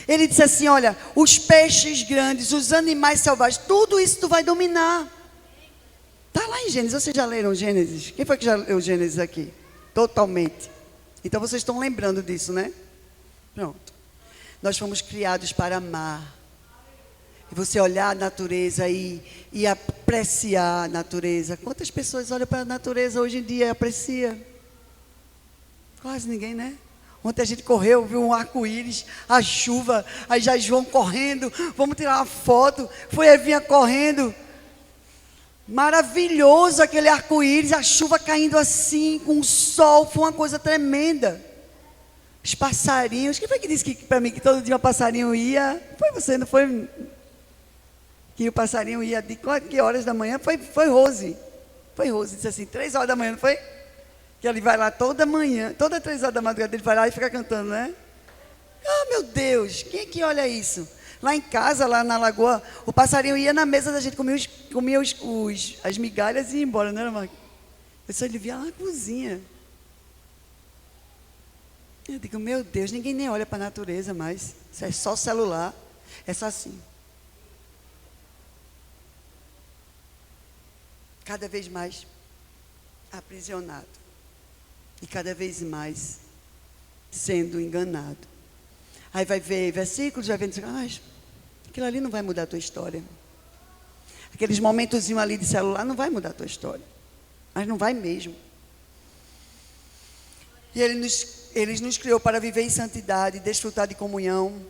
Ele disse assim: olha, os peixes grandes, os animais selvagens, tudo isso tu vai dominar. Está lá em Gênesis. Vocês já leram Gênesis? Quem foi que já leu Gênesis aqui? Totalmente. Então vocês estão lembrando disso, né? Pronto. Nós fomos criados para amar. E você olhar a natureza e apreciar a natureza. Quantas pessoas olham para a natureza hoje em dia e apreciam? Quase ninguém, né? Ontem a gente correu, viu um arco-íris, a chuva, aí já João correndo, vamos tirar uma foto, foi a Evinha correndo. Maravilhoso aquele arco-íris, a chuva caindo assim, com o sol, foi uma coisa tremenda. Os passarinhos, quem foi que disse para mim que todo dia um passarinho ia? Foi você, não foi? Que o passarinho ia de que horas da manhã? Foi Rose. Foi Rose, disse assim, 3 horas da manhã, não foi? Que ele vai lá toda manhã, toda 3 horas da madrugada, ele vai lá e fica cantando, né? Ah, meu Deus, quem é que olha isso? Lá em casa, lá na lagoa, o passarinho ia na mesa da gente, comia as migalhas e ia embora, não era, Marcos? Eu só ele via lá na cozinha. Eu digo, meu Deus, ninguém nem olha para a natureza mais. Isso é só celular, é só assim. Cada vez mais aprisionado. E cada vez mais sendo enganado. Aí vai ver versículos, vai ver, mas aquilo ali não vai mudar a tua história. Aqueles momentozinhos ali de celular não vai mudar a tua história. Mas não vai mesmo. E Ele nos criou para viver em santidade, desfrutar de comunhão.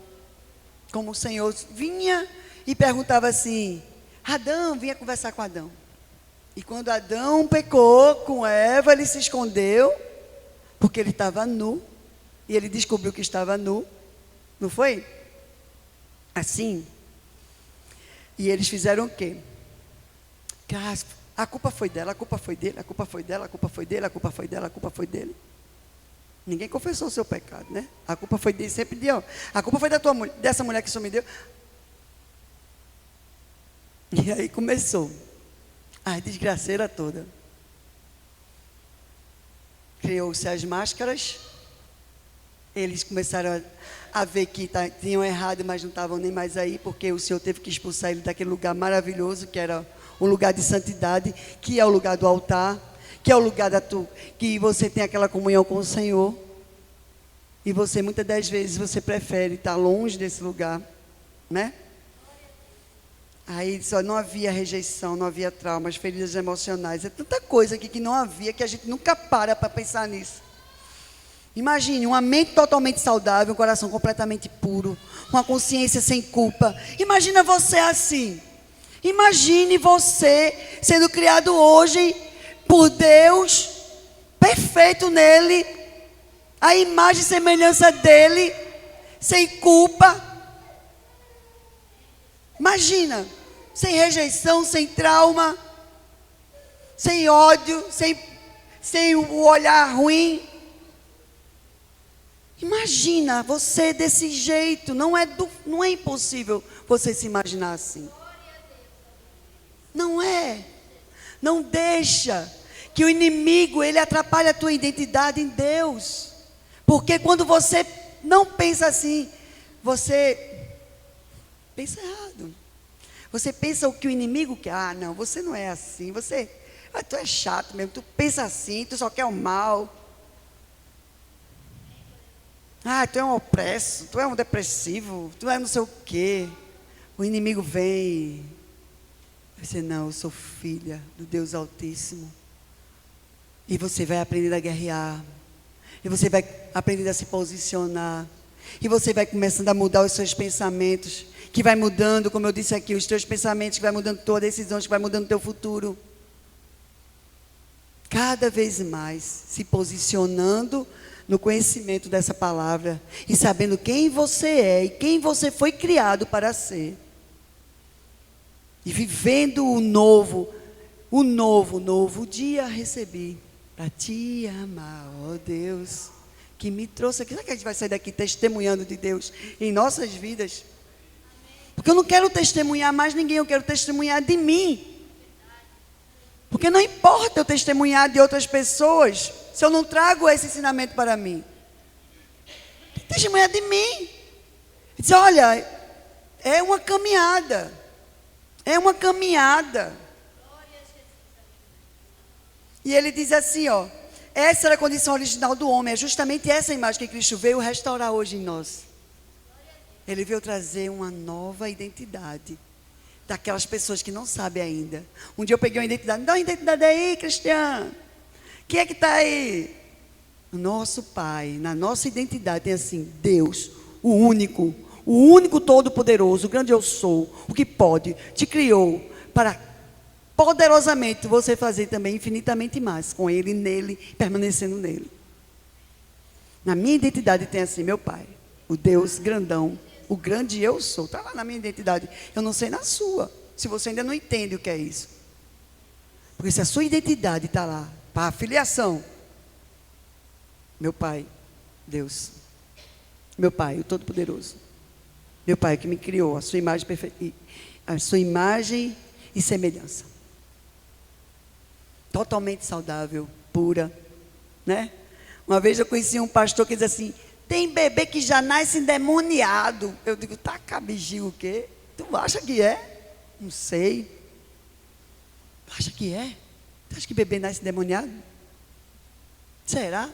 Como o Senhor vinha e perguntava assim, Adão, vinha conversar com Adão. E quando Adão pecou com Eva, ele se escondeu, porque ele estava nu, e ele descobriu que estava nu, não foi? Assim. E eles fizeram o quê? A culpa foi dela, a culpa foi dele, a culpa foi dela, a culpa foi dele, a culpa foi dela, a culpa foi dele. Ninguém confessou o seu pecado, né? A culpa foi dele, sempre deu. A culpa foi dessa mulher que só me deu. E aí começou a desgraceira toda. Criou-se as máscaras. Eles começaram a ver que tinham errado, mas não estavam nem mais aí, porque o Senhor teve que expulsar ele daquele lugar maravilhoso, que era um lugar de santidade, que é o lugar do altar, que é o lugar que você tem aquela comunhão com o Senhor. E você, muitas das vezes, você prefere estar longe desse lugar, né? Aí só não havia rejeição, não havia traumas, feridas emocionais. É tanta coisa aqui que não havia, que a gente nunca para pensar nisso. Imagine uma mente totalmente saudável, um coração completamente puro, uma consciência sem culpa. Imagina você assim. Imagine você sendo criado hoje por Deus, perfeito nele, a imagem e semelhança dele, sem culpa. Imagina, sem rejeição, sem trauma, sem ódio, sem o olhar ruim. Imagina você desse jeito. Não é impossível você se imaginar assim. Não é. Não deixa que o inimigo ele atrapalhe a tua identidade em Deus. Porque quando você não pensa assim, você pensa errado. Você pensa o que o inimigo quer. Ah, não, você não é assim. Tu é chato mesmo. Tu pensa assim, tu só quer o mal. Ah, tu é um opresso, tu é um depressivo, tu é não sei o quê. O inimigo vem. Você não, eu sou filha do Deus Altíssimo. E você vai aprender a guerrear. E você vai aprender a se posicionar. E você vai começando a mudar os seus pensamentos. Que vai mudando, como eu disse aqui, os teus pensamentos, que vai mudando tuas decisões, que vai mudando o teu futuro. Cada vez mais se posicionando no conhecimento dessa palavra. E sabendo quem você é e quem você foi criado para ser. E vivendo o novo dia recebi para te amar, ó Deus, que me trouxe aqui. Será que a gente vai sair daqui testemunhando de Deus em nossas vidas? Porque eu não quero testemunhar mais ninguém, eu quero testemunhar de mim. Porque não importa eu testemunhar de outras pessoas, se eu não trago esse ensinamento para mim. Testemunhar de mim. Diz, olha, é uma caminhada. É uma caminhada. E ele diz assim, ó. Essa era a condição original do homem. É justamente essa imagem que Cristo veio restaurar hoje em nós. Ele veio trazer uma nova identidade. Daquelas pessoas que não sabem ainda. Um dia eu peguei uma identidade. Dá uma identidade aí, Cristiano. Quem é que está aí? O nosso Pai, na nossa identidade tem assim, Deus, o único todo-poderoso, o grande eu sou, o que pode, te criou para poderosamente você fazer também infinitamente mais com Ele, nele, permanecendo nele. Na minha identidade tem assim, meu Pai, o Deus grandão, o grande eu sou, está lá na minha identidade, eu não sei na sua, se você ainda não entende o que é isso. Porque se a sua identidade está lá, para a filiação, meu Pai, Deus, meu Pai, o Todo-Poderoso, meu Pai que me criou, a sua imagem perfeita, a sua imagem e semelhança, totalmente saudável, pura, né? Uma vez eu conheci um pastor que diz assim, tem bebê que já nasce endemoniado. Eu digo, tá cabigio o quê? Tu acha que é? Não sei. Tu acha que é? Tu acha que bebê nasce endemoniado? Será?